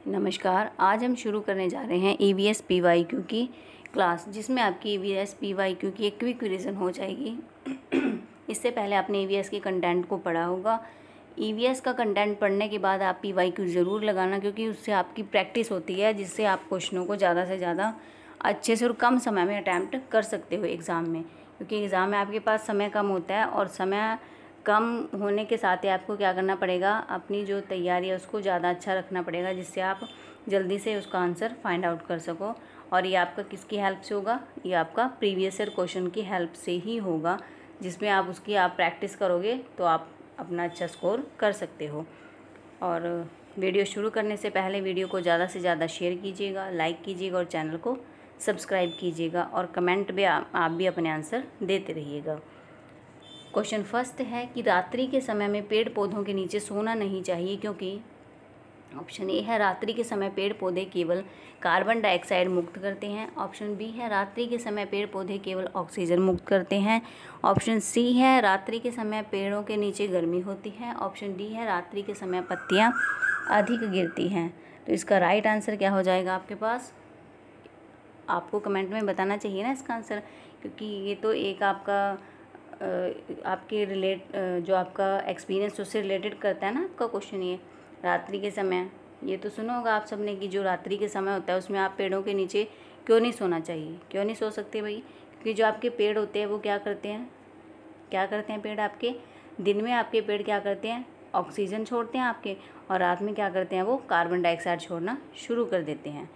नमस्कार। आज हम शुरू करने जा रहे हैं EVS PYQ की क्लास, जिसमें आपकी EVS PYQ की एक क्विक रिवीजन हो जाएगी। इससे पहले आपने EVS के कंटेंट को पढ़ा होगा। EVS का कंटेंट पढ़ने के बाद आप PYQ ज़रूर लगाना, क्योंकि उससे आपकी प्रैक्टिस होती है, जिससे आप क्वेश्चनों को ज़्यादा से ज़्यादा अच्छे से और कम समय में अटैम्प्ट कर सकते हो एग्ज़ाम में। क्योंकि एग्ज़ाम में आपके पास समय कम होता है, और समय कम होने के साथ ही आपको क्या करना पड़ेगा, अपनी जो तैयारी है उसको ज़्यादा अच्छा रखना पड़ेगा, जिससे आप जल्दी से उसका आंसर फाइंड आउट कर सको। और ये आपका किसकी हेल्प से होगा? ये आपका प्रीवियस ईयर क्वेश्चन की हेल्प से ही होगा, जिसमें आप उसकी प्रैक्टिस करोगे तो आप अपना अच्छा स्कोर कर सकते हो। और वीडियो शुरू करने से पहले वीडियो को ज़्यादा से ज़्यादा शेयर कीजिएगा, लाइक कीजिएगा और चैनल को सब्सक्राइब कीजिएगा, और कमेंट में आप भी अपने आंसर देते रहिएगा। क्वेश्चन फर्स्ट है कि रात्रि के समय में पेड़ पौधों के नीचे सोना नहीं चाहिए, क्योंकि ऑप्शन ए है रात्रि के समय पेड़ पौधे केवल कार्बन डाइऑक्साइड मुक्त करते हैं। ऑप्शन बी है रात्रि के समय पेड़ पौधे केवल ऑक्सीजन मुक्त करते हैं। ऑप्शन सी है रात्रि के समय पेड़ों के नीचे गर्मी होती है। ऑप्शन डी है रात्रि के समय पत्तियां अधिक गिरती हैं। तो इसका राइट आंसर क्या हो जाएगा आपके पास? आपको कमेंट में बताना चाहिए ना इसका आंसर, क्योंकि ये तो एक आपके जो आपका एक्सपीरियंस उससे रिलेटेड करता है ना आपका क्वेश्चन। ये रात्रि के समय, ये तो सुना होगा आप सबने कि जो रात्रि के समय होता है उसमें आप पेड़ों के नीचे क्यों नहीं सोना चाहिए, क्यों नहीं सो सकते भाई? क्योंकि जो आपके पेड़ होते हैं वो क्या करते हैं पेड़ आपके, दिन में आपके पेड़ क्या करते हैं, ऑक्सीजन छोड़ते हैं आपके, और रात में क्या करते हैं, वो कार्बन डाइऑक्साइड छोड़ना शुरू कर देते हैं।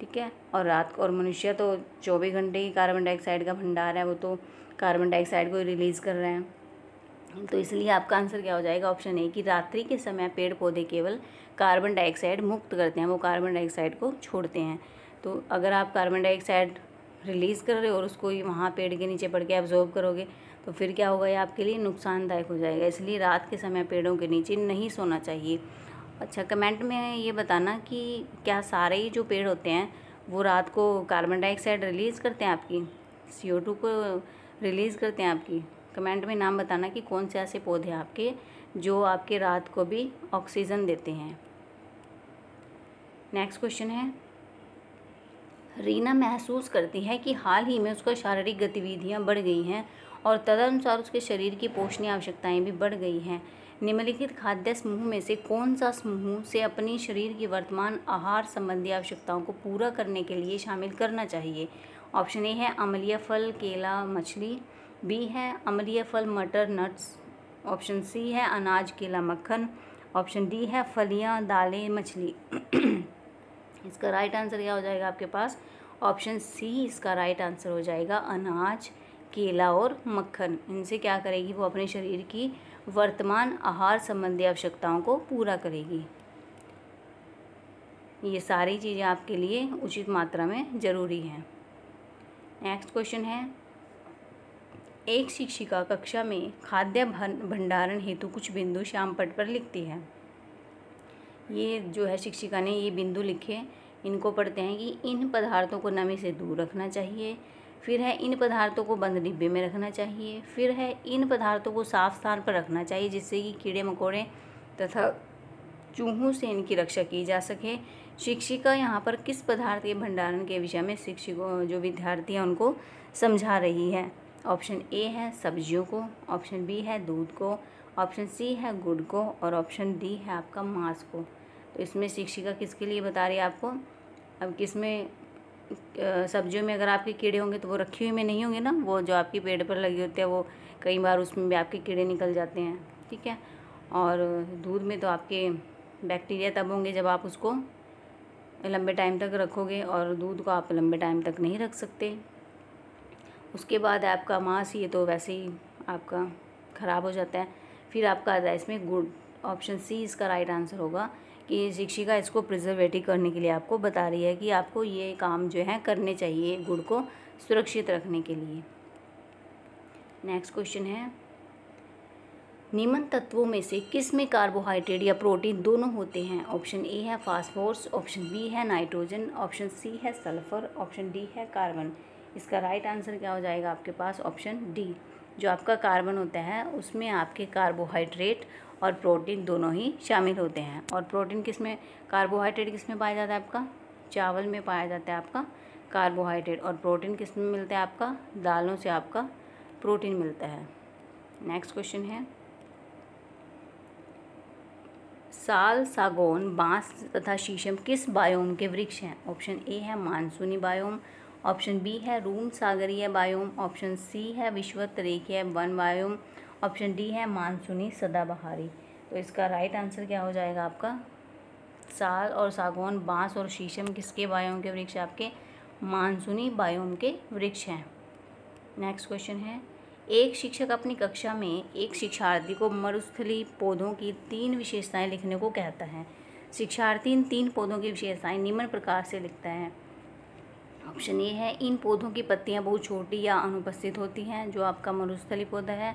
ठीक है। और रात को, और मनुष्य तो 24 घंटे ही कार्बन डाइऑक्साइड का भंडार है, वो तो कार्बन डाइऑक्साइड को रिलीज़ कर रहे हैं। तो इसलिए आपका आंसर क्या हो जाएगा? ऑप्शन ए कि रात्रि के समय पेड़ पौधे केवल कार्बन डाइऑक्साइड मुक्त करते हैं, वो कार्बन डाइऑक्साइड को छोड़ते हैं। तो अगर आप कार्बन डाइऑक्साइड रिलीज़ कर रहे हो और उसको वहाँ पेड़ के नीचे पड़ के एब्जॉर्ब करोगे, तो फिर क्या होगा, ये आपके लिए नुकसानदायक हो जाएगा। इसलिए रात के समय पेड़ों के नीचे नहीं सोना चाहिए। अच्छा, कमेंट में ये बताना कि क्या सारे ही जो पेड़ होते हैं वो रात को कार्बन डाइऑक्साइड रिलीज़ करते हैं, आपकी CO2 को रिलीज़ करते हैं आपकी? कमेंट में नाम बताना कि कौन से ऐसे पौधे हैं आपके जो आपके रात को भी ऑक्सीजन देते हैं। नेक्स्ट क्वेश्चन है, रीना महसूस करती है कि हाल ही में उसका शारीरिक गतिविधियां बढ़ गई हैं और तदनुसार उसके शरीर की पोषणीय आवश्यकताएं भी बढ़ गई हैं। निम्नलिखित खाद्य समूह में से कौन सा समूह से अपनी शरीर की वर्तमान आहार संबंधी आवश्यकताओं को पूरा करने के लिए शामिल करना चाहिए? ऑप्शन ए है अम्लीय फल, केला, मछली। बी है अम्लीय फल, मटर, नट्स। ऑप्शन सी है अनाज, केला, मक्खन। ऑप्शन डी है फलियां, दालें, मछली। इसका राइट आंसर क्या हो जाएगा आपके पास? ऑप्शन सी इसका राइट आंसर हो जाएगा, अनाज, केला और मक्खन। इनसे क्या करेगी, वो अपने शरीर की वर्तमान आहार संबंधी आवश्यकताओं को पूरा करेगी। ये सारी चीज़ें आपके लिए उचित मात्रा में ज़रूरी हैं। नेक्स्ट क्वेश्चन है, एक शिक्षिका कक्षा में खाद्य भंडारण हेतु कुछ बिंदु श्याम पट पर लिखती है। ये जो है शिक्षिका ने ये बिंदु लिखे, इनको पढ़ते हैं कि इन पदार्थों को नमी से दूर रखना चाहिए। फिर है इन पदार्थों को बंद डिब्बे में रखना चाहिए। फिर है इन पदार्थों को साफ स्थान पर रखना चाहिए, जिससे कि कीड़े मकोड़े तथा चूहों से इनकी रक्षा की जा सके। शिक्षिका यहाँ पर किस पदार्थ के भंडारण के विषय में शिक्षकों जो विद्यार्थी हैं उनको समझा रही है? ऑप्शन ए है सब्जियों को। ऑप्शन बी है दूध को। ऑप्शन सी है गुड़ को। और ऑप्शन डी है आपका मांस को। तो इसमें शिक्षिका किसके लिए बता रही है आपको? अब किसमें, सब्जियों में अगर आपके कीड़े होंगे तो वो रखी हुई में नहीं होंगे ना, वो जो आपकी पेड़ पर लगे होते हैं वो कई बार उसमें भी आपके कीड़े निकल जाते हैं। ठीक है। और दूध में तो आपके बैक्टीरिया तब होंगे जब आप उसको लंबे टाइम तक रखोगे, और दूध को आप लंबे टाइम तक नहीं रख सकते। उसके बाद आपका मांस, ये तो वैसे ही आपका ख़राब हो जाता है। फिर आपका आता है इसमें गुड़। ऑप्शन सी इसका राइट आंसर होगा कि शिक्षिका इसको प्रिजर्वेटिव करने के लिए आपको बता रही है कि आपको ये काम जो है करने चाहिए गुड़ को सुरक्षित रखने के लिए। नेक्स्ट क्वेश्चन है, निम्न तत्वों में से किस में कार्बोहाइड्रेट या प्रोटीन दोनों होते हैं? ऑप्शन ए है फास्फोरस। ऑप्शन बी है नाइट्रोजन। ऑप्शन सी है सल्फर। ऑप्शन डी है कार्बन। इसका राइट आंसर क्या हो जाएगा आपके पास? Option D. जो आपका कार्बन होता है उसमें आपके कार्बोहाइड्रेट और प्रोटीन दोनों ही शामिल होते हैं। और प्रोटीन किस में, कार्बोहाइड्रेट किस में पाया जाता है आपका, चावल में पाया जाता है आपका कार्बोहाइड्रेट। और प्रोटीन किस में मिलता है आपका, दालों से आपका प्रोटीन मिलता है। नेक्स्ट क्वेश्चन है, साल, सागौन, बांस तथा शीशम किस बायोम के वृक्ष हैं? ऑप्शन ए है मानसूनी बायोम, ऑप्शन बी है रूम सागरीय बायोम, ऑप्शन सी है विषुवत-रेखीय वन बायोम, ऑप्शन डी है मानसूनी सदाबहारी। तो इसका राइट आंसर क्या हो जाएगा आपका, साल और सागौन, बांस और शीशम किसके बायोम के वृक्ष, आपके मानसूनी बायोम के वृक्ष हैं। नेक्स्ट क्वेश्चन है, एक शिक्षक अपनी कक्षा में एक शिक्षार्थी को मरुस्थलीय पौधों की 3 विशेषताएं लिखने को कहता है। शिक्षार्थी इन 3 पौधों की विशेषताएं निम्न प्रकार से लिखता है। ऑप्शन ए है, इन पौधों की पत्तियां बहुत छोटी या अनुपस्थित होती हैं, जो आपका मरुस्थलीय पौधा है।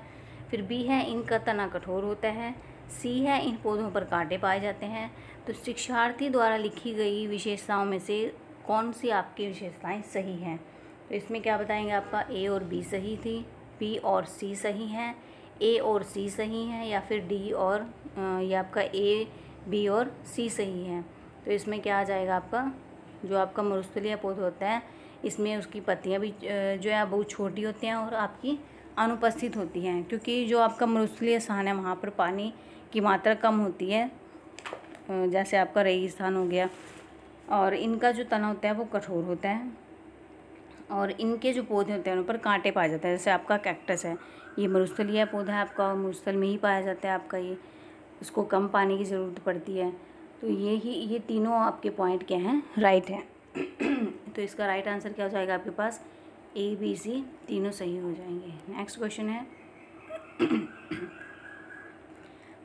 फिर बी है, इनका तना कठोर होता है। सी है, इन पौधों पर कांटे पाए जाते हैं। तो शिक्षार्थी द्वारा लिखी गई विशेषताओं में से कौन सी आपकी विशेषताएं सही हैं? तो इसमें क्या बताएंगे, आपका ए और बी सही थी, बी और सी सही हैं, ए और सी सही हैं, या फिर डी और या आपका ए, बी और सी सही हैं। तो इसमें क्या आ जाएगा आपका, जो आपका मरुस्थलीय पौधा होता है इसमें उसकी पत्तियां भी जो है बहुत छोटी होती हैं और आपकी अनुपस्थित होती हैं, क्योंकि जो आपका मरुस्थलीय स्थान है वहाँ पर पानी की मात्रा कम होती है, जैसे आपका रेगिस्तान हो गया। और इनका जो तना होता है वो कठोर होता है और इनके जो पौधे होते हैं उन पर कांटे पाए जाते हैं। जैसे आपका कैक्टस है, ये मरुस्थलीय पौधा है आपका, मरुस्थल में ही पाया जाता है आपका, ये उसको कम पानी की ज़रूरत पड़ती है। तो ये तीनों आपके पॉइंट क्या हैं, राइट हैं। तो इसका राइट आंसर क्या हो जाएगा आपके पास, ए, बी, सी तीनों सही हो जाएंगे। नेक्स्ट क्वेश्चन है,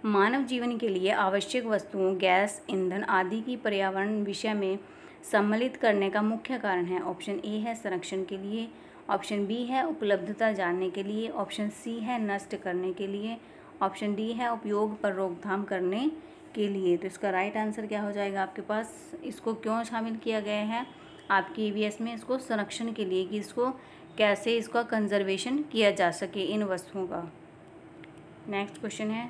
मानव जीवन के लिए आवश्यक वस्तुओं, गैस, ईंधन आदि की पर्यावरण विषय में सम्मिलित करने का मुख्य कारण है। ऑप्शन ए है संरक्षण के लिए, ऑप्शन बी है उपलब्धता जानने के लिए, ऑप्शन सी है नष्ट करने के लिए, ऑप्शन डी है उपयोग पर रोकथाम करने के लिए। तो इसका राइट आंसर क्या हो जाएगा आपके पास, इसको क्यों शामिल किया गया है आपके ईवीएस में, इसको संरक्षण के लिए, कि इसको कैसे इसका कंजर्वेशन किया जा सके इन वस्तुओं का। नेक्स्ट क्वेश्चन है,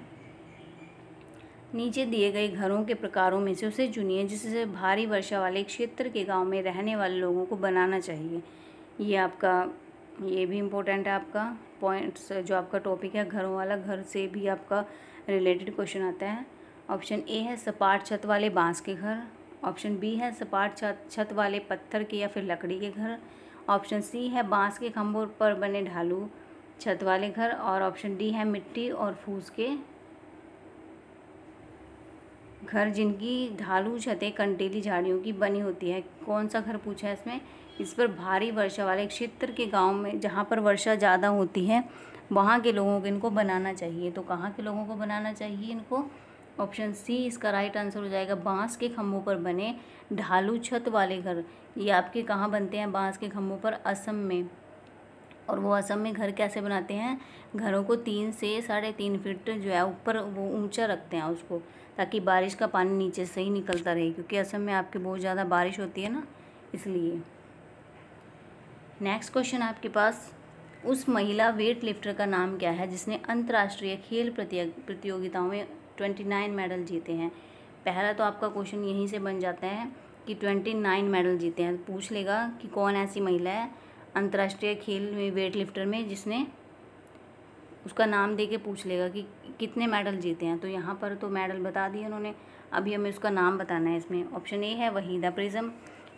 नीचे दिए गए घरों के प्रकारों में से उसे चुनिए जिससे भारी वर्षा वाले क्षेत्र के गांव में रहने वाले लोगों को बनाना चाहिए। ये आपका, ये भी इम्पोर्टेंट है आपका पॉइंट्स, जो आपका टॉपिक है घरों वाला, घर से भी आपका रिलेटेड क्वेश्चन आता है। ऑप्शन ए है सपाट छत वाले बांस के घर, ऑप्शन बी है सपाट छत वाले पत्थर के या फिर लकड़ी के घर, ऑप्शन सी है बांस के खंभों पर बने ढालू छत वाले घर, और ऑप्शन डी है मिट्टी और फूस के घर जिनकी ढालू छतें कंटीली झाड़ियों की बनी होती है। कौन सा घर पूछा है इसमें, इस पर भारी वर्षा वाले क्षेत्र के गांव में जहां पर वर्षा ज़्यादा होती है वहां के लोगों को इनको बनाना चाहिए। तो कहाँ के लोगों को बनाना चाहिए इनको, ऑप्शन सी इसका राइट आंसर हो जाएगा, बांस के खंभों पर बने ढालू छत वाले घर। ये आपके कहाँ बनते हैं, बांस के खंभों पर, असम में। और वो असम में घर कैसे बनाते हैं, घरों को 3 से 3.5 फीट जो है ऊपर वो ऊंचा रखते हैं उसको, ताकि बारिश का पानी नीचे से ही निकलता रहे, क्योंकि असम में आपके बहुत ज़्यादा बारिश होती है ना, इसलिए। नेक्स्ट क्वेश्चन आपके पास, उस महिला वेट लिफ्टर का नाम क्या है जिसने अंतर्राष्ट्रीय खेल प्रतियोगिताओं में 29 मेडल जीते हैं? पहला तो आपका क्वेश्चन यहीं से बन जाता है कि 29 मेडल जीते हैं। पूछ लेगा कि कौन ऐसी महिला है अंतर्राष्ट्रीय खेल में वेट लिफ्टर में जिसने, उसका नाम दे के पूछ लेगा कि कितने मेडल जीते हैं। तो यहाँ पर तो मेडल बता दिए उन्होंने, अभी हमें उसका नाम बताना है इसमें। ऑप्शन ए है वहीदा प्रिज्म,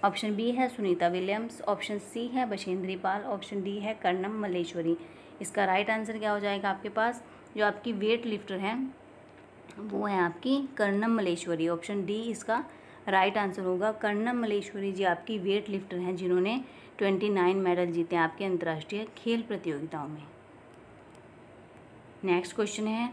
ऑप्शन बी है सुनीता विलियम्स, ऑप्शन सी है बछेंद्री पाल, ऑप्शन डी है कर्णम मल्लेश्वरी। इसका राइट आंसर क्या हो जाएगा आपके पास, जो आपकी वेट लिफ्टर है वो है आपकी कर्णम मल्लेश्वरी। ऑप्शन डी इसका राइट आंसर होगा, कर्णम मल्लेश्वरी जी आपकी वेट लिफ्टर हैं जिन्होंने 29 मेडल जीते हैं आपके अंतर्राष्ट्रीय खेल प्रतियोगिताओं में। नेक्स्ट क्वेश्चन है,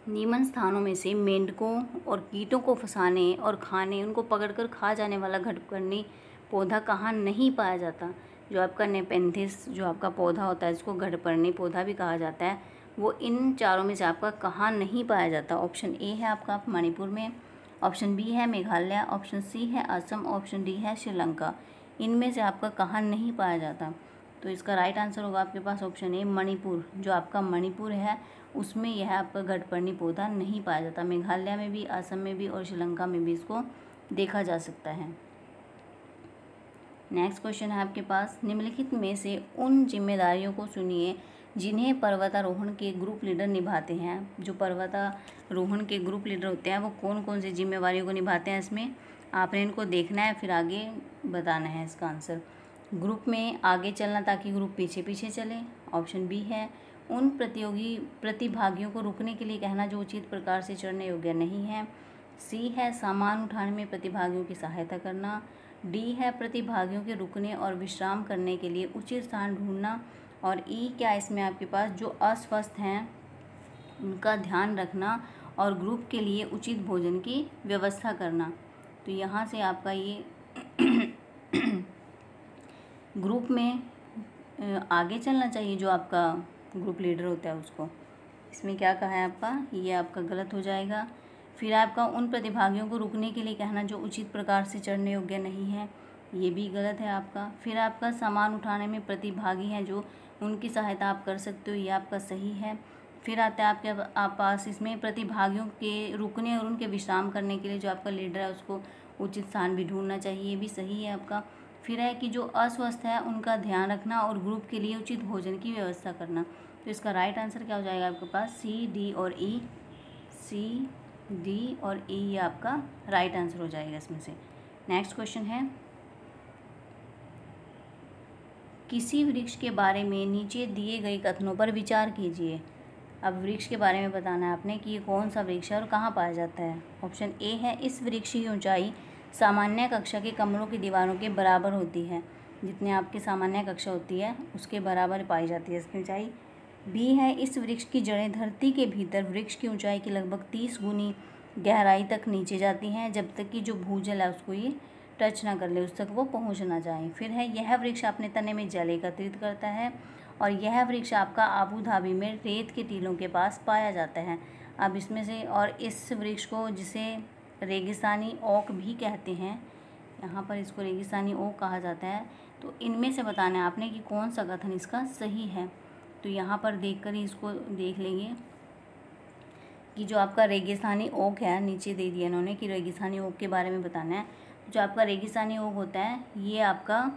निम्न स्थानों में से मेंढकों और कीटों को फंसाने और खाने, उनको पकड़कर खा जाने वाला घटकर्णी पौधा कहाँ नहीं पाया जाता? जो आपका नेपेंथिस जो आपका पौधा होता है, इसको घटपर्णी पौधा भी कहा जाता है, वो इन चारों में से आपका कहाँ नहीं पाया जाता? ऑप्शन ए है आपका मणिपुर में, ऑप्शन बी है मेघालय, ऑप्शन सी है असम, ऑप्शन डी है श्रीलंका। इनमें से आपका कहाँ नहीं पाया जाता? तो इसका राइट आंसर होगा आपके पास ऑप्शन ए मणिपुर। जो आपका मणिपुर है उसमें यह आपका घटपर्णी पौधा नहीं पाया जाता। मेघालय में भी, असम में भी और श्रीलंका में भी इसको देखा जा सकता है। नेक्स्ट क्वेश्चन है आपके पास, निम्नलिखित में से उन जिम्मेदारियों को चुनिए जिन्हें पर्वतारोहण के ग्रुप लीडर निभाते हैं। जो पर्वतारोहण के ग्रुप लीडर होते हैं वो कौन कौन सी जिम्मेवारियों को निभाते हैं, इसमें आपने इनको देखना है, फिर आगे बताना है इसका आंसर। ग्रुप में आगे चलना ताकि ग्रुप पीछे पीछे चले, ऑप्शन बी है। उन प्रतिभागियों को रुकने के लिए कहना जो उचित प्रकार से चढ़ने योग्य नहीं है। सी है सामान उठाने में प्रतिभागियों की सहायता करना। डी है प्रतिभागियों के रुकने और विश्राम करने के लिए उचित स्थान ढूंढना। और ई क्या इसमें आपके पास, जो अस्वस्थ हैं उनका ध्यान रखना और ग्रुप के लिए उचित भोजन की व्यवस्था करना। तो यहाँ से आपका ये ग्रुप में आगे चलना चाहिए जो आपका ग्रुप लीडर होता है उसको। इसमें क्या कहा है आपका, ये आपका गलत हो जाएगा। फिर आपका उन प्रतिभागियों को रुकने के लिए कहना जो उचित प्रकार से चढ़ने योग्य नहीं है, ये भी गलत है आपका। फिर आपका सामान उठाने में प्रतिभागी हैं जो उनकी सहायता आप कर सकते हो, ये आपका सही है। फिर आता है आपके पास इसमें प्रतिभागियों के रुकने और उनके विश्राम करने के लिए जो आपका लीडर है उसको उचित स्थान भी ढूंढना चाहिए, ये भी सही है आपका। फिर है कि जो अस्वस्थ है उनका ध्यान रखना और ग्रुप के लिए उचित भोजन की व्यवस्था करना। तो इसका राइट आंसर क्या हो जाएगा आपके पास, सी, डी और ई। सी, डी और ई ये आपका राइट आंसर हो जाएगा इसमें से। नेक्स्ट क्वेश्चन है, किसी वृक्ष के बारे में नीचे दिए गए कथनों पर विचार कीजिए। अब वृक्ष के बारे में बताना है आपने कि ये कौन सा वृक्ष है और कहाँ पाया जाता है। ऑप्शन ए है, इस वृक्ष की ऊंचाई सामान्य कक्षा के कमरों की दीवारों के बराबर होती है। जितने आपकी सामान्य कक्षा होती है उसके बराबर पाई जाती है इसकी ऊंचाई। बी है, इस वृक्ष की जड़ें धरती के भीतर वृक्ष की ऊंचाई की लगभग 30 गुनी गहराई तक नीचे जाती हैं जब तक कि जो भूजल है उसको ये टच ना कर ले, उस तक वो पहुंच ना जाए। फिर है, यह वृक्ष अपने तने में जल एकत्रित करता है और यह वृक्ष आपका आबू धाबी में रेत के टीलों के पास पाया जाता है। अब इसमें से, और इस वृक्ष को जिसे रेगिस्तानी ओक भी कहते हैं, यहाँ पर इसको रेगिस्तानी ओक कहा जाता है। तो इनमें से बताना है आपने कि कौन सा कथन इसका सही है। तो यहाँ पर देखकर ही इसको देख लेंगे कि जो आपका रेगिस्तानी ओक है, नीचे दे दिया इन्होंने कि रेगिस्तानी ओक के बारे में बताना है। जो आपका रेगिस्तानी ओक होता है ये आपका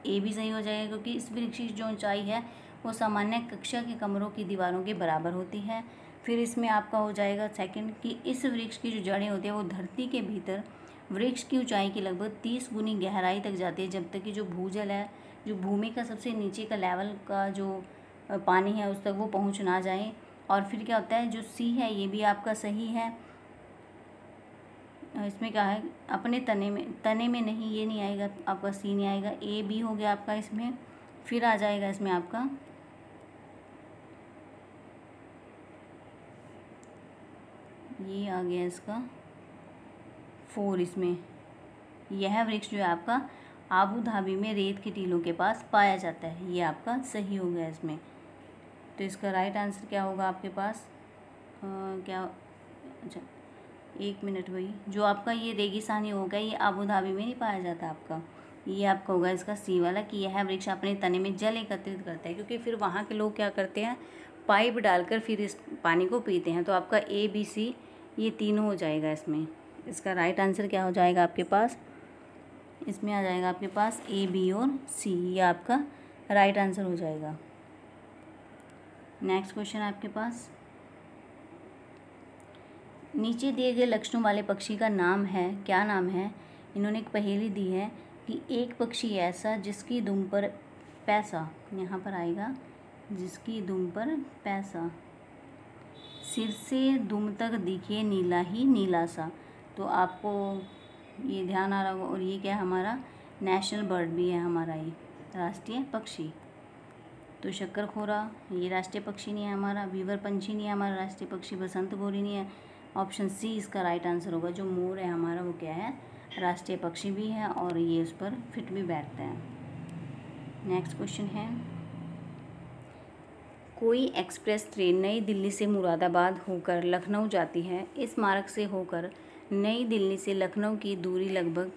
ए भी सही हो जाएगा क्योंकि इस वृक्ष की जो ऊंचाई है वो सामान्य कक्षा के कमरों की दीवारों के बराबर होती है। फिर इसमें आपका हो जाएगा सेकंड कि इस वृक्ष की जो जड़ें होती है वो धरती के भीतर वृक्ष की ऊंचाई की लगभग 30 गुनी गहराई तक जाती है जब तक कि जो भूजल है, जो भूमि का सबसे नीचे का लेवल का जो पानी है उस तक वो पहुँच ना जाए। और फिर क्या होता है, जो सी है ये भी आपका सही है। इसमें क्या है, अपने तने में नहीं, ये नहीं आएगा आपका, सी नहीं आएगा, ए बी हो गया आपका इसमें। फिर आ जाएगा इसमें आपका ये आ गया इसका 4। इसमें यह वृक्ष जो है आपका आबू धाबी में रेत के टीलों के पास पाया जाता है, ये आपका सही हो गया इसमें। तो इसका राइट आंसर क्या होगा आपके पास, क्या, अच्छा 1 मिनट भाई, जो आपका ये रेगिस्तानी होगा ये आबू धाबी में नहीं पाया जाता आपका, ये आपका होगा इसका सी वाला कि यह वृक्ष अपने तने में जल एकत्रित करता है क्योंकि फिर वहाँ के लोग क्या करते हैं, पाइप डालकर फिर इस पानी को पीते हैं। तो आपका ए बी सी ये तीनों हो जाएगा इसमें। इसका राइट आंसर क्या हो जाएगा आपके पास, इसमें आ जाएगा आपके पास ए बी और सी, ये आपका राइट आंसर हो जाएगा। नेक्स्ट क्वेश्चन आपके पास, नीचे दिए गए लक्षणों वाले पक्षी का नाम है, क्या नाम है। इन्होंने एक पहेली दी है कि एक पक्षी ऐसा जिसकी दुम पर पैसा, यहाँ पर आएगा जिसकी दुम पर पैसा, सिर से दुम तक दिखे नीला ही नीला सा। तो आपको ये ध्यान आ रहा होगा। और ये क्या है, हमारा नेशनल बर्ड भी है हमारा, ये राष्ट्रीय पक्षी। तो शक्करखोरा ये राष्ट्रीय पक्षी नहीं है हमारा, वीवर पंछी नहीं है हमारा राष्ट्रीय पक्षी, बसंत गोरी नहीं है। ऑप्शन सी इसका राइट आंसर होगा। जो मोर है हमारा वो क्या है, राष्ट्रीय पक्षी भी है और ये उस पर फिट भी बैठता है। नेक्स्ट क्वेश्चन है, कोई एक्सप्रेस ट्रेन नई दिल्ली से मुरादाबाद होकर लखनऊ जाती है। इस मार्ग से होकर नई दिल्ली से लखनऊ की दूरी लगभग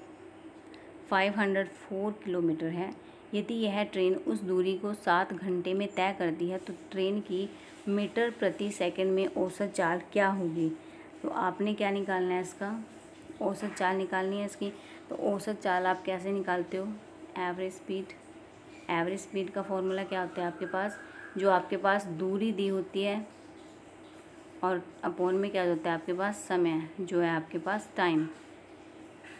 504 किलोमीटर है। यदि यह ट्रेन उस दूरी को 7 घंटे में तय करती है तो ट्रेन की मीटर प्रति सेकंड में औसत चाल क्या होगी। तो आपने क्या निकालना है, इसका औसत चाल निकालनी है इसकी। तो औसत चाल आप कैसे निकालते हो, एवरेज स्पीड का फॉर्मूला क्या होता है आपके पास, जो आपके पास दूरी दी होती है और अपॉन में क्या होता है आपके पास समय, जो है आपके पास टाइम।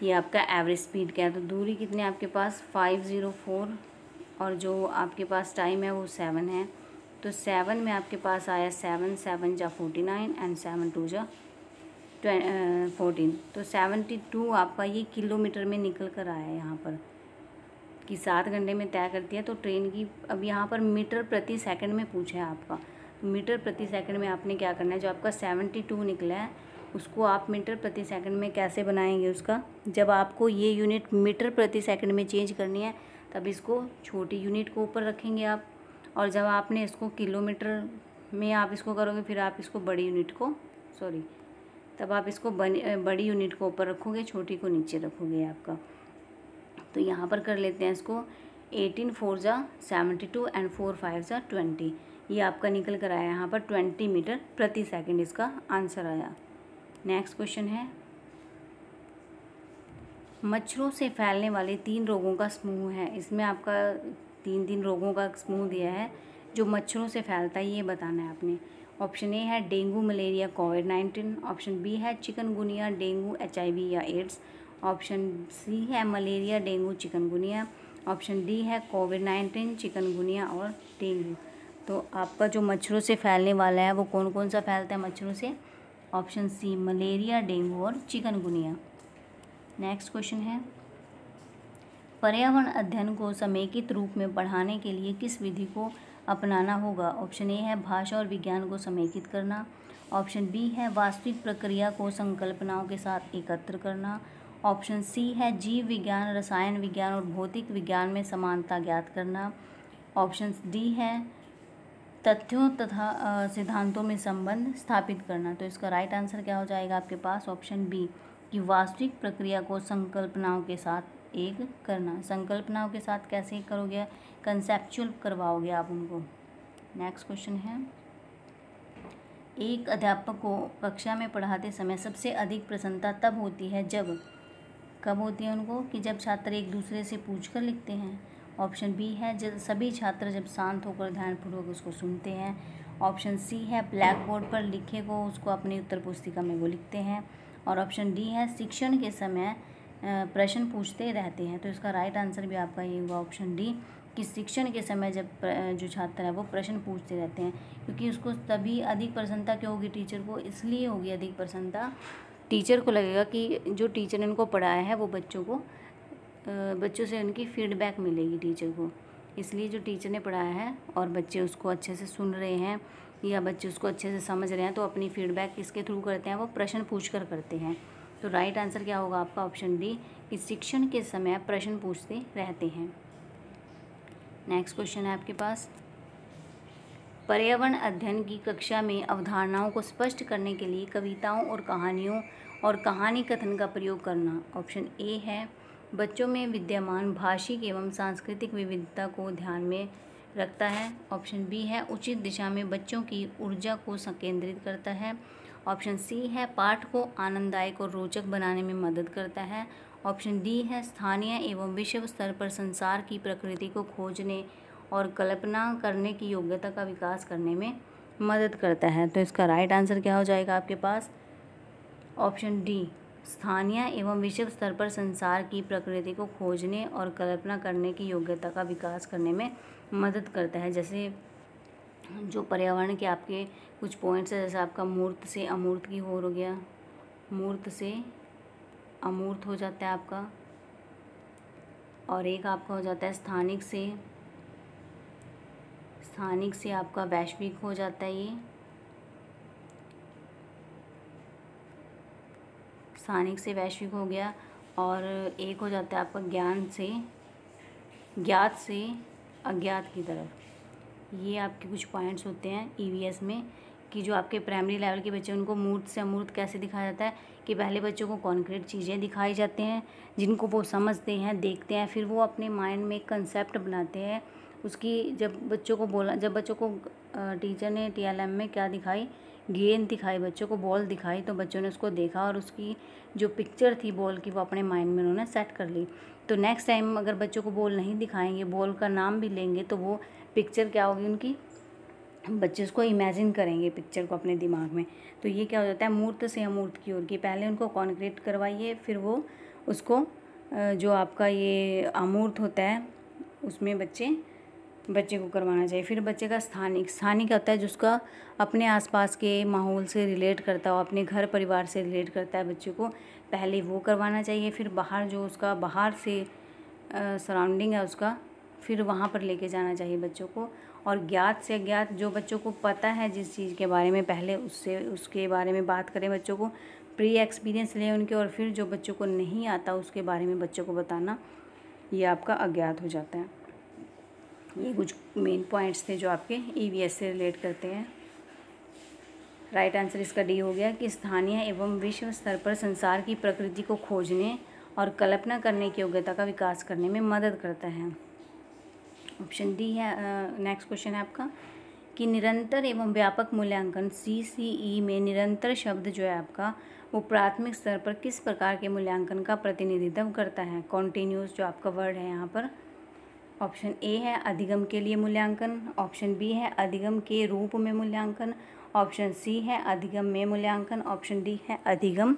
ये आपका एवरेज स्पीड क्या है, तो दूरी कितने आपके पास 504 और जो आपके पास टाइम है वो 7 है। तो 7 में आपके पास आया 7 7 जा 49 एंड 7 2 जा 14। तो 72 आपका ये किलोमीटर में निकल कर आया है यहाँ पर कि 7 घंटे में तय करती है। तो ट्रेन की अब यहाँ पर मीटर प्रति सेकंड में पूछा है आपका, तो मीटर प्रति सेकंड में आपने क्या करना है, जो आपका 72 निकला है उसको आप मीटर प्रति सेकंड में कैसे बनाएंगे उसका, जब आपको ये यूनिट मीटर प्रति सेकंड में चेंज करनी है तब इसको छोटी यूनिट को ऊपर रखेंगे आप, और जब आपने इसको किलोमीटर में आप इसको करोगे फिर आप इसको बड़ी यूनिट को तब आप इसको बड़ी यूनिट को ऊपर रखोगे, छोटी को नीचे रखोगे आपका। तो यहाँ पर कर लेते हैं इसको 18 4 जा 72 एंड 4 5 जा 20। ये आपका निकल कर आया यहाँ पर 20 मीटर प्रति सेकंड इसका आंसर आया। नेक्स्ट क्वेश्चन है, मच्छरों से फैलने वाले 3 रोगों का समूह है। इसमें आपका 3 रोगों का समूह दिया है जो मच्छरों से फैलता है, ये बताना है आपने। ऑप्शन ए है डेंगू मलेरिया कोविड-19, ऑप्शन बी है चिकनगुनिया डेंगू HIV या एड्स, ऑप्शन सी है malaria dengue chikungunya, option D है कोविड-19 चिकनगुनिया और डेंगू। तो आपका जो मच्छरों से फैलने वाला है वो कौन कौन सा फैलता है मच्छरों से, ऑप्शन सी मलेरिया डेंगू और चिकनगुनिया। नेक्स्ट क्वेश्चन है, पर्यावरण अध्ययन को समेकित रूप में पढ़ाने के लिए किस विधि को अपनाना होगा। ऑप्शन ए है भाषा और विज्ञान को समेकित करना, ऑप्शन बी है वास्तविक प्रक्रिया को संकल्पनाओं के साथ एकत्र करना, ऑप्शन सी है जीव विज्ञान रसायन विज्ञान और भौतिक विज्ञान में समानता ज्ञात करना, ऑप्शन डी है तथ्यों तथा सिद्धांतों में संबंध स्थापित करना। तो इसका राइट आंसर क्या हो जाएगा आपके पास, ऑप्शन बी कि वास्तविक प्रक्रिया को संकल्पनाओं के साथ एक करना। संकल्पनाओं के साथ कैसे करोगे, कंसेप्चुअल करवाओगे आप उनको। नेक्स्ट क्वेश्चन है, एक अध्यापक को कक्षा में पढ़ाते समय सबसे अधिक प्रसन्नता तब होती है जब, कब होती है उनको, कि जब छात्र एक दूसरे से पूछकर लिखते हैं। ऑप्शन बी है जब सभी छात्र जब शांत होकर ध्यानपूर्वक उसको सुनते हैं, ऑप्शन सी है ब्लैक बोर्ड पर लिखे को उसको अपनी उत्तर पुस्तिका में वो लिखते हैं, और ऑप्शन डी है शिक्षण के समय प्रश्न पूछते रहते हैं। तो इसका राइट आंसर भी आपका ये होगा ऑप्शन डी कि शिक्षण के समय जब जो छात्र है वो प्रश्न पूछते रहते हैं, क्योंकि उसको तभी अधिक प्रसन्नता क्यों होगी टीचर को, इसलिए होगी अधिक प्रसन्नता, टीचर को लगेगा कि जो टीचर ने उनको पढ़ाया है वो बच्चों से उनकी फीडबैक मिलेगी टीचर को, इसलिए जो टीचर ने पढ़ाया है और बच्चे उसको अच्छे से सुन रहे हैं या बच्चे उसको अच्छे से समझ रहे हैं तो अपनी फीडबैक किसके थ्रू करते हैं, वो प्रश्न पूछकर करते हैं। तो राइट आंसर क्या होगा आपका, ऑप्शन डी कि शिक्षण के समय प्रश्न पूछते रहते हैं। नेक्स्ट क्वेश्चन है आपके पास, पर्यावरण अध्ययन की कक्षा में अवधारणाओं को स्पष्ट करने के लिए कविताओं और कहानियों और कहानी कथन का प्रयोग करना। ऑप्शन ए है बच्चों में विद्यमान भाषिक एवं सांस्कृतिक विविधता को ध्यान में रखता है, ऑप्शन बी है उचित दिशा में बच्चों की ऊर्जा को संकेंद्रित करता है, ऑप्शन सी है पाठ को आनंददायक और रोचक बनाने में मदद करता है, ऑप्शन डी है स्थानीय एवं विश्व स्तर पर संसार की प्रकृति को खोजने और कल्पना करने की योग्यता का विकास करने में मदद करता है। तो इसका राइट आंसर क्या हो जाएगा आपके पास, ऑप्शन डी स्थानीय एवं विश्व स्तर पर संसार की प्रकृति को खोजने और कल्पना करने की योग्यता का विकास करने में मदद करता है। जैसे जो पर्यावरण के आपके कुछ पॉइंट्स है, जैसे आपका मूर्त से अमूर्त की ओर हो गया, मूर्त से अमूर्त हो जाता है आपका, और एक आपका हो जाता है स्थानिक से आपका वैश्विक हो जाता है, ये स्थानिक से वैश्विक हो गया, और एक हो जाता है आपका ज्ञात से अज्ञात की तरफ। ये आपके कुछ पॉइंट्स होते हैं EVS में कि जो आपके प्राइमरी लेवल के बच्चे उनको मूर्त से अमूर्त कैसे दिखाया जाता है कि पहले बच्चों को कॉन्क्रीट चीज़ें दिखाई जाती हैं जिनको वो समझते हैं, देखते हैं, फिर वो अपने माइंड में एक कंसेप्ट बनाते हैं उसकी। जब बच्चों को टीचर ने TLM में क्या दिखाई, गेंद दिखाई, बच्चों को बॉल दिखाई, तो बच्चों ने उसको देखा और उसकी जो पिक्चर थी बॉल की वो अपने माइंड में उन्होंने सेट कर ली। तो नेक्स्ट टाइम अगर बच्चों को बॉल नहीं दिखाएंगे, बॉल का नाम भी लेंगे, तो वो पिक्चर क्या होगी उनकी, बच्चे उसको इमेजिन करेंगे पिक्चर को अपने दिमाग में। तो ये क्या हो जाता है, मूर्त से अमूर्त की ओर की। पहले उनको कॉन्क्रीट करवाइए, फिर वो उसको जो आपका ये अमूर्त होता है उसमें बच्चे को करवाना चाहिए। फिर बच्चे का स्थानिक क्या होता है, जिसका अपने आसपास के माहौल से रिलेट करता हो, अपने घर परिवार से रिलेट करता है, बच्चे को पहले वो करवाना चाहिए। फिर बाहर जो उसका बाहर से सराउंडिंग है उसका, फिर वहाँ पर लेके जाना चाहिए बच्चों को। और ज्ञात से अज्ञात, जो बच्चों को पता है जिस चीज़ के बारे में, पहले उसके बारे में बात करें, बच्चों को प्री एक्सपीरियंस लें उनके, और फिर जो बच्चों को नहीं आता उसके बारे में बच्चों को बताना, ये आपका अज्ञात हो जाता है। ये कुछ मेन पॉइंट्स थे जो आपके EVS से रिलेट करते हैं। राइट आंसर इसका D हो गया कि स्थानीय एवं विश्व स्तर पर संसार की प्रकृति को खोजने और कल्पना करने की योग्यता का विकास करने में मदद करता है। ऑप्शन D है। नेक्स्ट क्वेश्चन है आपका कि निरंतर एवं व्यापक मूल्यांकन CCE में निरंतर शब्द जो है आपका वो प्राथमिक स्तर पर किस प्रकार के मूल्यांकन का प्रतिनिधित्व करता है। कॉन्टिन्यूस जो आपका वर्ड है यहाँ पर। ऑप्शन A है अधिगम के लिए मूल्यांकन, ऑप्शन B है अधिगम के रूप में मूल्यांकन, ऑप्शन C है अधिगम में मूल्यांकन, ऑप्शन D है अधिगम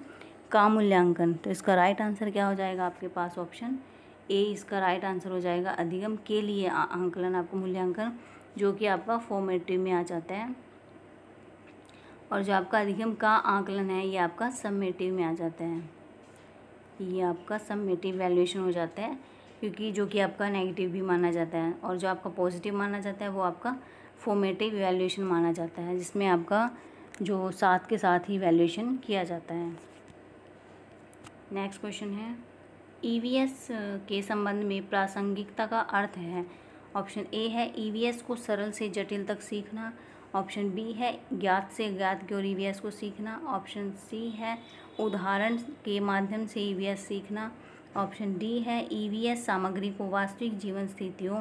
का मूल्यांकन। तो इसका राइट आंसर क्या हो जाएगा आपके पास, ऑप्शन A इसका राइट आंसर हो जाएगा। अधिगम के लिए आंकलन, आपको मूल्यांकन, जो कि आपका फॉर्मेटिव में आ जाता है, और जो आपका अधिगम का आंकलन है ये आपका समेटिव में आ जाता है। ये आपका समेटिव वैल्यूएशन हो जाता है, क्योंकि जो कि आपका नेगेटिव भी माना जाता है, और जो आपका पॉजिटिव माना जाता है वो आपका फॉर्मेटिव वैल्यूएशन माना जाता है, जिसमें आपका जो साथ के साथ ही वैल्यूएशन किया जाता है। नेक्स्ट क्वेश्चन है EVS के संबंध में प्रासंगिकता का अर्थ है। ऑप्शन A है EVS को सरल से जटिल तक सीखना, ऑप्शन B है ज्ञात से ज्ञात की ओर EVS को सीखना, ऑप्शन C है उदाहरण के माध्यम से EVS सीखना, ऑप्शन D है EVS सामग्री को वास्तविक जीवन स्थितियों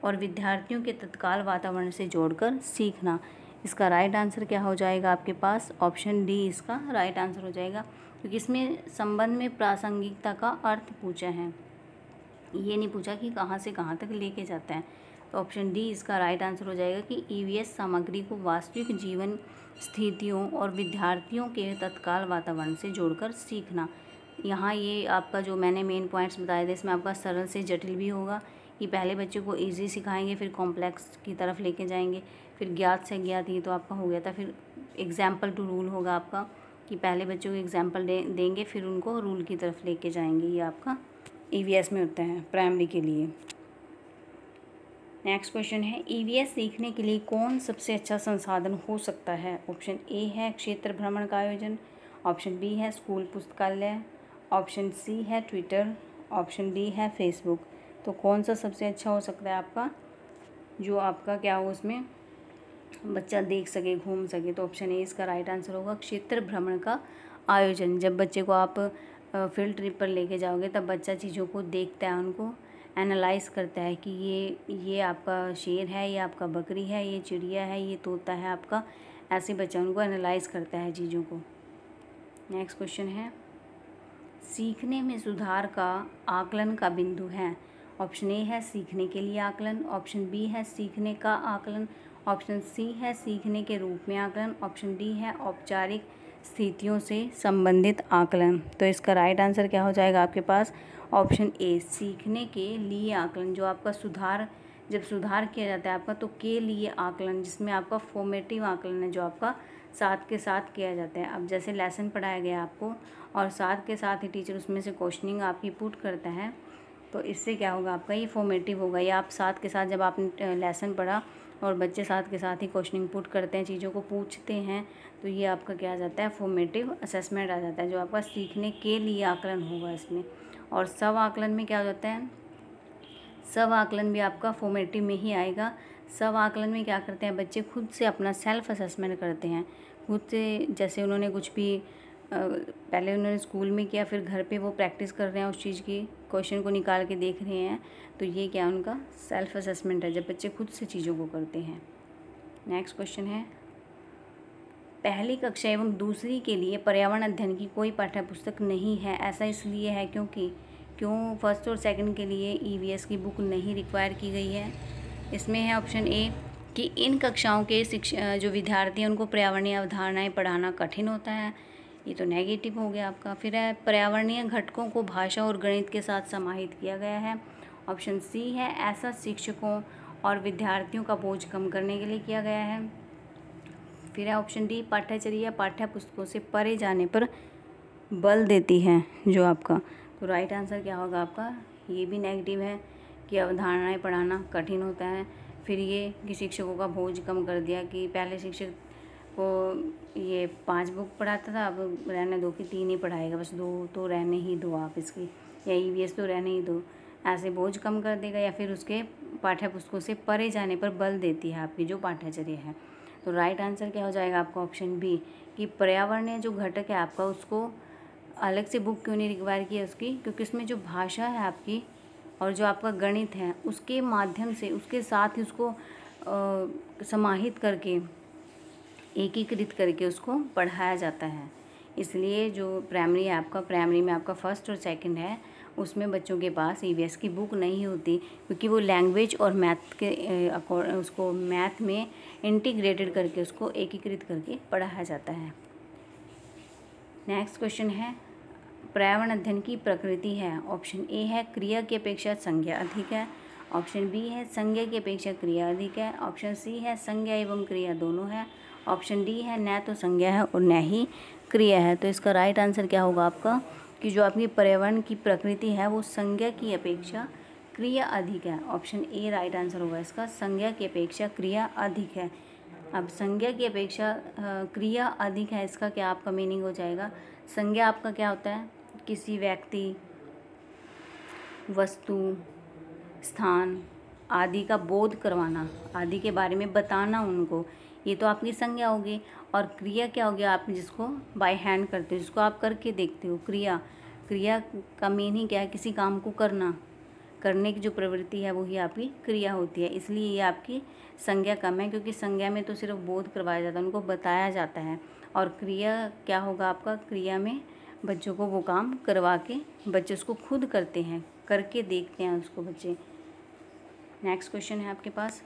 और विद्यार्थियों के तत्काल वातावरण से जोड़कर सीखना। इसका राइट आंसर क्या हो जाएगा आपके पास, ऑप्शन D इसका राइट आंसर हो जाएगा, क्योंकि इसमें संबंध में प्रासंगिकता का अर्थ पूछा है, ये नहीं पूछा कि कहाँ से कहाँ तक लेके जाता है। तो ऑप्शन D इसका राइट आंसर हो जाएगा कि EVS सामग्री को वास्तविक जीवन स्थितियों और विद्यार्थियों के तत्काल वातावरण से जोड़कर सीखना। यहाँ ये आपका जो मैंने मेन पॉइंट्स बताए थे, इसमें आपका सरल से जटिल भी होगा कि पहले बच्चों को ईजी सिखाएंगे, फिर कॉम्प्लेक्स की तरफ लेके जाएंगे, फिर ज्ञात से अज्ञात, ये तो आपका हो गया था। फिर एग्जाम्पल टू रूल होगा आपका कि पहले बच्चों को एग्जाम्पल देंगे, फिर उनको रूल की तरफ लेके जाएंगे। ये आपका EVS में होता है प्राइमरी के लिए। नेक्स्ट क्वेश्चन है EVS सीखने के लिए कौन सबसे अच्छा संसाधन हो सकता है। ऑप्शन A है क्षेत्र भ्रमण का आयोजन, ऑप्शन B है स्कूल पुस्तकालय, ऑप्शन C है ट्विटर, ऑप्शन D है फेसबुक। तो कौन सा सबसे अच्छा हो सकता है आपका, जो आपका क्या हो उसमें बच्चा देख सके, घूम सके। तो ऑप्शन A इसका राइट आंसर होगा क्षेत्र भ्रमण का आयोजन। जब बच्चे को आप फील्ड ट्रिप पर लेके जाओगे तब बच्चा चीज़ों को देखता है, उनको एनालाइज करता है कि ये आपका शेर है, ये आपका बकरी है, ये चिड़िया है, ये तोता है आपका, ऐसे बच्चा उनको एनालाइज करता है चीज़ों को। नेक्स्ट क्वेश्चन है सीखने में सुधार का आकलन का बिंदु है। ऑप्शन A है सीखने के लिए आकलन, ऑप्शन B है सीखने का आकलन, ऑप्शन C है सीखने के रूप में आकलन, ऑप्शन D है औपचारिक स्थितियों से संबंधित आकलन। तो इसका राइट आंसर क्या हो जाएगा आपके पास, ऑप्शन A सीखने के लिए आकलन। जो आपका जब सुधार किया जाता है आपका, तो के लिए आकलन, जिसमें आपका फॉर्मेटिव आकलन है, जो आपका साथ के साथ किया जाता है। अब जैसे लेसन पढ़ाया गया आपको और साथ के साथ ही टीचर उसमें से क्वेश्चनिंग आपकी पुट करता है, तो इससे क्या होगा आपका, ये फॉर्मेटिव होगा। या आप साथ के साथ जब आपने लेसन पढ़ा और बच्चे साथ के साथ ही क्वेश्चनिंग पुट करते हैं, चीज़ों को पूछते हैं, तो ये आपका क्या आ जाता है, फॉर्मेटिव असेसमेंट आ जाता है, जो आपका सीखने के लिए आकलन होगा इसमें। और सब आकलन में क्या हो जाता है, सब आकलन भी आपका फॉर्मेटिव में ही आएगा। सब आकलन में क्या करते हैं बच्चे, खुद से अपना सेल्फ असेसमेंट करते हैं, खुद से। जैसे उन्होंने कुछ भी पहले उन्होंने स्कूल में किया, फिर घर पे वो प्रैक्टिस कर रहे हैं उस चीज़ की, क्वेश्चन को निकाल के देख रहे हैं, तो ये क्या उनका सेल्फ असेसमेंट है, जब बच्चे खुद से चीज़ों को करते हैं। नेक्स्ट क्वेश्चन है, पहली कक्षा एवं दूसरी के लिए पर्यावरण अध्ययन की कोई पाठ्य पुस्तक नहीं है। ऐसा इसलिए है क्यों फर्स्ट और सेकंड के लिए ईवीएस की बुक नहीं रिक्वायर की गई है। इसमें है ऑप्शन ए कि इन कक्षाओं के जो विद्यार्थी हैं उनको पर्यावरणीय अवधारणाएं पढ़ाना कठिन होता है, ये तो नेगेटिव हो गया आपका। फिर है पर्यावरणीय घटकों को भाषा और गणित के साथ समाहित किया गया है। ऑप्शन सी है ऐसा शिक्षकों और विद्यार्थियों का बोझ कम करने के लिए किया गया है। फिर है ऑप्शन डी पाठ्यचर्या पाठ्य पुस्तकों से परे जाने पर बल देती है जो आपका, तो राइट आंसर क्या होगा आपका, ये भी नेगेटिव है कि अवधारणाएं पढ़ाना कठिन होता है। फिर ये कि शिक्षकों का बोझ कम कर दिया, कि पहले शिक्षक को ये 5 बुक पढ़ाता था, अब रहने दो कि 3 ही पढ़ाएगा, बस 2 तो रहने ही दो आप इसकी, या ईवीएस तो रहने ही दो, ऐसे बोझ कम कर देगा। या फिर उसके पाठ्य पुस्तकों से परे जाने पर बल देती है आपकी जो पाठ्यचर्या है। तो राइट आंसर क्या हो जाएगा आपका ऑप्शन बी कि पर्यावरणीय जो घटक है आपका उसको अलग से बुक क्यों नहीं रिक्वायर की है उसकी, क्योंकि उसमें जो भाषा है आपकी और जो आपका गणित है उसके माध्यम से उसके साथ ही उसको समाहित करके एकीकृत करके उसको पढ़ाया जाता है। इसलिए जो प्राइमरी है आपका, प्राइमरी में आपका फर्स्ट और सेकंड है, उसमें बच्चों के पास ईवीएस की बुक नहीं होती, क्योंकि वो लैंग्वेज और मैथ के उसको मैथ में इंटीग्रेटेड करके उसको एकीकृत करके पढ़ाया जाता है। नेक्स्ट क्वेश्चन है, पर्यावरण अध्ययन की प्रकृति है। ऑप्शन ए है क्रिया की अपेक्षा संज्ञा अधिक है। ऑप्शन बी है संज्ञा की अपेक्षा क्रिया अधिक है। ऑप्शन सी है संज्ञा एवं क्रिया दोनों है। ऑप्शन डी है न तो संज्ञा है और न ही क्रिया है। तो इसका राइट आंसर क्या होगा आपका कि जो आपकी पर्यावरण की प्रकृति है वो संज्ञा की अपेक्षा क्रिया अधिक है। ऑप्शन ए राइट आंसर होगा इसका, संज्ञा की अपेक्षा क्रिया अधिक है। अब संज्ञा की अपेक्षा क्रिया अधिक है, इसका क्या आपका मीनिंग हो जाएगा, संज्ञा आपका क्या होता है, किसी व्यक्ति, वस्तु, स्थान आदि का बोध करवाना, आदि के बारे में बताना उनको, ये तो आपकी संज्ञा होगी। और क्रिया क्या हो गया, आप जिसको बाय हैंड करते हो, जिसको आप करके देखते हो, क्रिया का मीनिंग क्या है, किसी काम को करने की जो प्रवृत्ति है वही आपकी क्रिया होती है। इसलिए ये आपकी संज्ञा कम है, क्योंकि संज्ञा में तो सिर्फ बोध करवाया जाता है, उनको बताया जाता है। और क्रिया क्या होगा आपका, क्रिया में बच्चों को वो काम करवा के बच्चे उसको खुद करते हैं, करके देखते हैं उसको बच्चे। नेक्स्ट क्वेश्चन है आपके पास,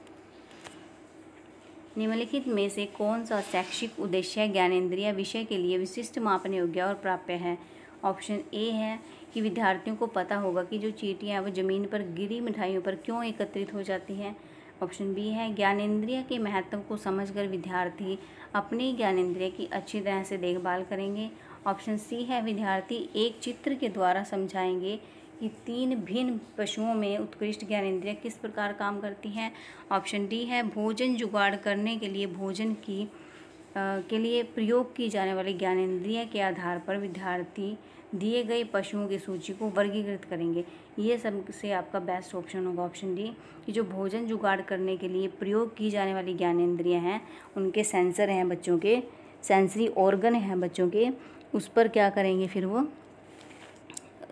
निम्नलिखित में से कौन सा शैक्षिक उद्देश्य ज्ञानेंद्रिय विषय के लिए विशिष्ट मापन योग्य और प्राप्य है। ऑप्शन ए है कि विद्यार्थियों को पता होगा कि जो चींटियां वो ज़मीन पर गिरी मिठाइयों पर क्यों एकत्रित हो जाती हैं। ऑप्शन बी है ज्ञानेंद्रिय के महत्व को समझकर विद्यार्थी अपनी ज्ञानेंद्रिय की अच्छी तरह से देखभाल करेंगे। ऑप्शन सी है विद्यार्थी एक चित्र के द्वारा समझाएंगे कि 3 भिन्न पशुओं में उत्कृष्ट ज्ञानेंद्रिय किस प्रकार काम करती हैं। ऑप्शन डी है भोजन जुगाड़ करने के लिए भोजन के लिए प्रयोग की जाने वाली ज्ञानेंद्रिय के आधार पर विद्यार्थी दिए गए पशुओं की सूची को वर्गीकृत करेंगे। ये सबसे आपका बेस्ट ऑप्शन होगा ऑप्शन डी कि जो भोजन जुगाड़ करने के लिए प्रयोग की जाने वाली ज्ञानेंद्रिय हैं, उनके सेंसर हैं बच्चों के, सेंसरी ऑर्गन हैं बच्चों के, उस पर क्या करेंगे, फिर वो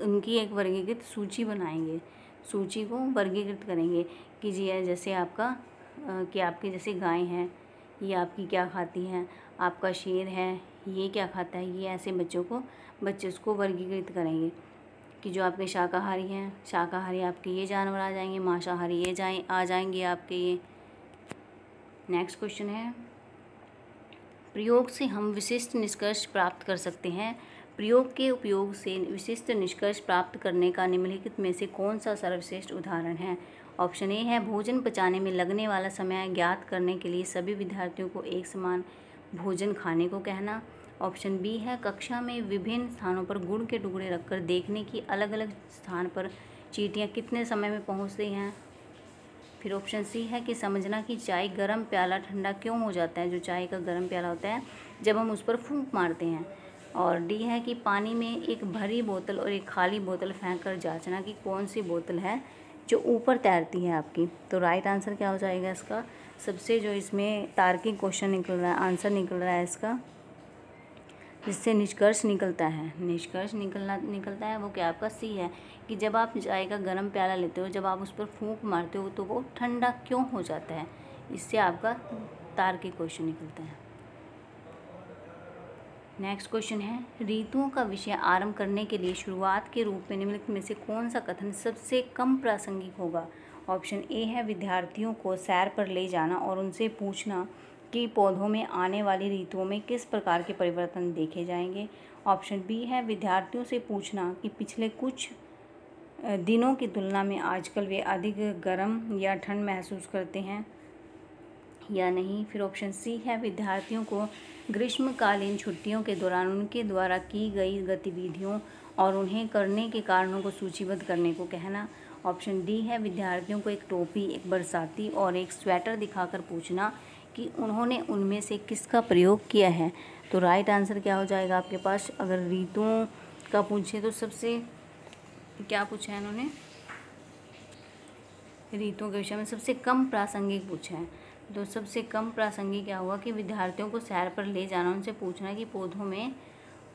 उनकी एक वर्गीकृत सूची बनाएंगे, सूची को वर्गीकृत करेंगे कि जी जैसे आपका कि आपके जैसे गाय हैं, ये आपकी क्या खाती हैं, आपका शेर है ये क्या खाता है, ये ऐसे बच्चे उसको वर्गीकृत करेंगे कि जो आपके शाकाहारी हैं, शाकाहारी आपके ये जानवर आ जाएंगे, मांसाहारी ये आ जाएंगे आपके ये। नेक्स्ट क्वेश्चन है, प्रयोग से हम विशिष्ट निष्कर्ष प्राप्त कर सकते हैं। प्रयोग के उपयोग से विशिष्ट निष्कर्ष प्राप्त करने का निम्नलिखित में से कौन सा सर्वश्रेष्ठ उदाहरण है। ऑप्शन ए है भोजन पचाने में लगने वाला समय ज्ञात करने के लिए सभी विद्यार्थियों को एक समान भोजन खाने को कहना। ऑप्शन बी है कक्षा में विभिन्न स्थानों पर गुड़ के टुकड़े रखकर देखने की अलग अलग स्थान पर चींटियाँ कितने समय में पहुँचती हैं। फिर ऑप्शन सी है कि समझना कि चाय गर्म प्याला ठंडा क्यों हो जाता है, जो चाय का गर्म प्याला होता है जब हम उस पर फूंक मारते हैं। और डी है कि पानी में एक भरी बोतल और एक खाली बोतल फेंक कर जांचना कि कौन सी बोतल है जो ऊपर तैरती है आपकी। तो राइट आंसर क्या हो जाएगा इसका, सबसे जो इसमें तार्किक क्वेश्चन निकल रहा है, आंसर निकल रहा है इसका जिससे निष्कर्ष निकलता है वो क्या आपका सी है कि जब आप चाय का गर्म प्याला लेते हो, जब आप उस पर फूंक मारते हो तो वो ठंडा क्यों हो जाता है। इससे आपका तार्किक क्वेश्चन निकलता है। नेक्स्ट क्वेश्चन है, ऋतुओं का विषय आरंभ करने के लिए शुरुआत के रूप में निम्नलिखित में से कौन सा कथन सबसे कम प्रासंगिक होगा। ऑप्शन ए है विद्यार्थियों को सैर पर ले जाना और उनसे पूछना कि पौधों में आने वाली ऋतुओं में किस प्रकार के परिवर्तन देखे जाएंगे। ऑप्शन बी है विद्यार्थियों से पूछना कि पिछले कुछ दिनों की तुलना में आजकल वे अधिक गर्म या ठंड महसूस करते हैं या नहीं। फिर ऑप्शन सी है विद्यार्थियों को ग्रीष्मकालीन छुट्टियों के दौरान उनके द्वारा की गई गतिविधियों और उन्हें करने के कारणों को सूचीबद्ध करने को कहना। ऑप्शन डी है विद्यार्थियों को एक टोपी, एक बरसाती और एक स्वेटर दिखाकर पूछना कि उन्होंने उनमें से किसका प्रयोग किया है। तो राइट आंसर क्या हो जाएगा आपके पास, अगर ऋतुओं का पूछे तो सबसे क्या पूछा है इन्होंने, ऋतुओं के विषय में सबसे कम प्रासंगिक पूछा है। तो सबसे कम प्रासंगिक क्या हुआ कि विद्यार्थियों को सैर पर ले जाना, उनसे पूछना कि पौधों में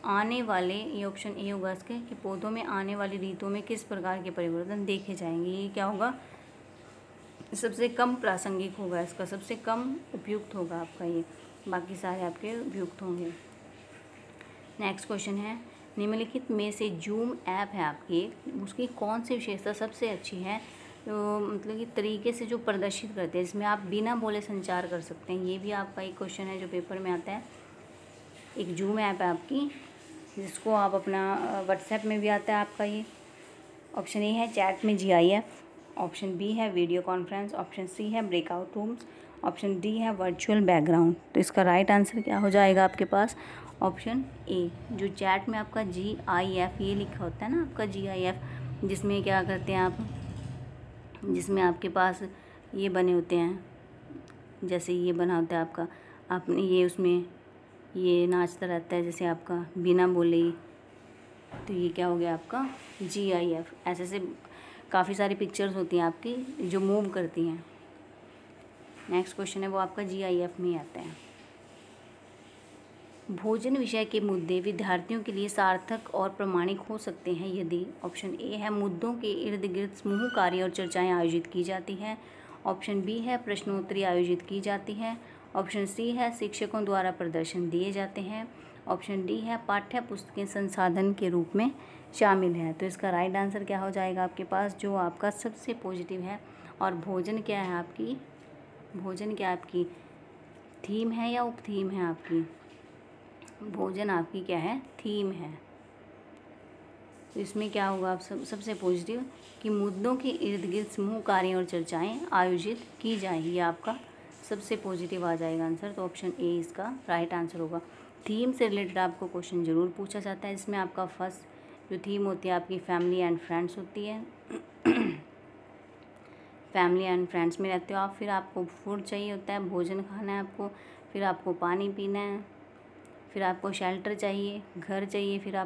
आने वाले, ये ऑप्शन ए होगा इसके, कि पौधों में आने वाली ऋतुओं में किस प्रकार के परिवर्तन देखे जाएंगे। ये क्या होगा, सबसे कम प्रासंगिक होगा, इसका सबसे कम उपयुक्त होगा आपका ये, बाकी सारे आपके उपयुक्त होंगे। नेक्स्ट क्वेश्चन है, निम्नलिखित में से जूम ऐप है आपकी, उसकी कौन सी विशेषता सबसे अच्छी है, तो मतलब कि तरीके से जो प्रदर्शित करते हैं, जिसमें आप बिना बोले संचार कर सकते हैं। ये भी आपका एक क्वेश्चन है जो पेपर में आता है। एक जूम ऐप है आपकी, जिसको आप अपना व्हाट्सएप में भी आता है आपका ये। ऑप्शन ए है चैट में GIF, ऑप्शन बी है वीडियो कॉन्फ्रेंस, ऑप्शन सी है ब्रेकआउट रूम्स, ऑप्शन डी है वर्चुअल बैकग्राउंड। तो इसका राइट आंसर क्या हो जाएगा आपके पास, ऑप्शन ए, जो चैट में आपका GIF ये लिखा होता है ना आपका GIF, जिसमें क्या करते हैं आप, जिसमें आपके पास ये बने होते हैं, जैसे ये बना होता है आपका, आपने ये उसमें ये नाचता रहता है जैसे आपका बिना बोले ही, तो ये क्या हो गया आपका GIF। ऐसे काफ़ी सारी पिक्चर्स होती हैं आपकी जो मूव करती हैं। नेक्स्ट क्वेश्चन है वो आपका GIF में ही आता है। भोजन विषय के मुद्दे विद्यार्थियों के लिए सार्थक और प्रामाणिक हो सकते हैं यदि, ऑप्शन ए है मुद्दों के इर्द गिर्द समूह कार्य और चर्चाएं आयोजित की जाती हैं, ऑप्शन बी है प्रश्नोत्तरी आयोजित की जाती है, ऑप्शन सी है शिक्षकों द्वारा प्रदर्शन दिए जाते हैं, ऑप्शन डी है पाठ्य पुस्तकें संसाधन के रूप में शामिल है। तो इसका राइट आंसर क्या हो जाएगा आपके पास, जो आपका सबसे पॉजिटिव है। और भोजन क्या है आपकी, भोजन क्या आपकी थीम है या उप थीम है आपकी, भोजन आपकी क्या है, थीम है। तो इसमें क्या होगा आप सबसे पॉजिटिव कि मुद्दों के इर्द गिर्द समूह कार्य और चर्चाएं आयोजित की जाएंगी, ये आपका सबसे पॉजिटिव आ जाएगा आंसर। तो ऑप्शन ए इसका राइट आंसर होगा। थीम से रिलेटेड आपको क्वेश्चन ज़रूर पूछा जाता है, इसमें आपका फर्स्ट जो थीम होती है आपकी फैमिली एंड फ्रेंड्स होती है। फैमिली एंड फ्रेंड्स में रहते हो आप, फिर आपको फूड चाहिए होता है, भोजन खाना है आपको, फिर आपको पानी पीना है, फिर आपको शेल्टर चाहिए, घर चाहिए, फिर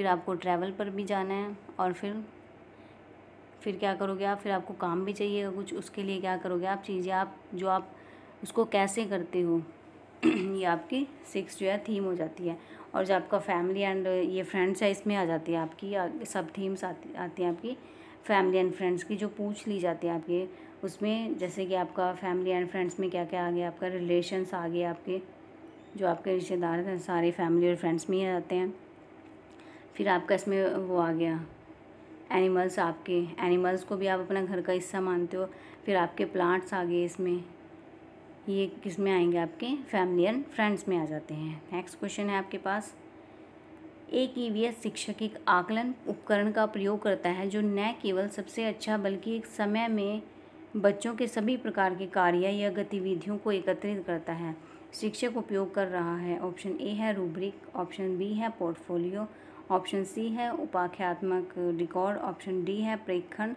आपको ट्रैवल पर भी जाना है, और फिर क्या करोगे आप, फिर आपको काम भी चाहिए कुछ, उसके लिए क्या करोगे आप, चीज़ें आप जो आप उसको कैसे करते हो ये आपकी 6 जो है थीम हो जाती है। और जो आपका फैमिली एंड ये फ्रेंड्स है, इसमें आ जाती है आपकी सब थीम्स आती हैं आपकी फैमिली एंड फ्रेंड्स की, जो पूछ ली जाती है आपके उसमें। जैसे कि आपका फैमिली एंड फ्रेंड्स में क्या क्या आ गया, आपका रिलेशंस आ गए, आपके जो आपके रिश्तेदार हैं सारे फैमिली और फ्रेंड्स में ही आते हैं। फिर आपका इसमें वो आ गया एनिमल्स, आपके एनिमल्स को भी आप अपना घर का हिस्सा मानते हो। फिर आपके प्लांट्स आ गए इसमें, ये किस में आएंगे, आपके फैमिली एंड फ्रेंड्स में आ जाते हैं। नेक्स्ट क्वेश्चन है आपके पास, एक EVS शिक्षक एक आकलन उपकरण का प्रयोग करता है जो न केवल सबसे अच्छा बल्कि एक समय में बच्चों के सभी प्रकार के कार्य या गतिविधियों को एकत्रित करता है। शिक्षक उपयोग कर रहा है। ऑप्शन ए है रूब्रिक, ऑप्शन बी है पोर्टफोलियो, ऑप्शन सी है उपाख्यात्मक रिकॉर्ड, ऑप्शन डी है प्रेक्षण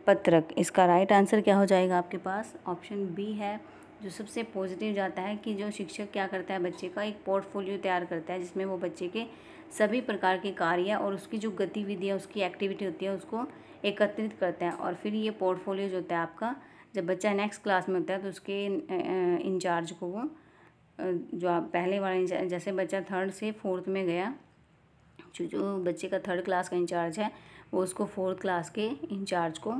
पत्रक। इसका राइट आंसर क्या हो जाएगा आपके पास, ऑप्शन बी है जो सबसे पॉजिटिव जाता है कि जो शिक्षक क्या करता है, बच्चे का एक पोर्टफोलियो तैयार करता है जिसमें वो बच्चे के सभी प्रकार के कार्य और उसकी जो गतिविधियाँ, उसकी एक्टिविटी होती है उसको एकत्रित करता है। और फिर ये पोर्टफोलियो जो होता है आपका, जब बच्चा नेक्स्ट क्लास में होता है तो उसके इंचार्ज को वो जो आप पहले वाले जैसे बच्चा 3rd से 4th में गया, जो बच्चे का 3rd क्लास का इंचार्ज है वो उसको 4th क्लास के इंचार्ज को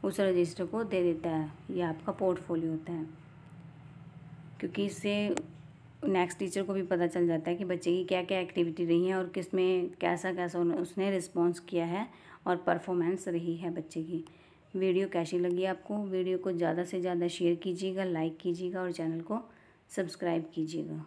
उस रजिस्टर को दे देता है। ये आपका पोर्टफोलियो होता है, क्योंकि इससे नेक्स्ट टीचर को भी पता चल जाता है कि बच्चे की क्या क्या एक्टिविटी रही है और किस में कैसा कैसा उसने रिस्पॉन्स किया है और परफॉर्मेंस रही है बच्चे की। वीडियो कैसी लगी आपको? वीडियो को ज़्यादा से ज़्यादा शेयर कीजिएगा, लाइक कीजिएगा और चैनल को सब्सक्राइब कीजिएगा।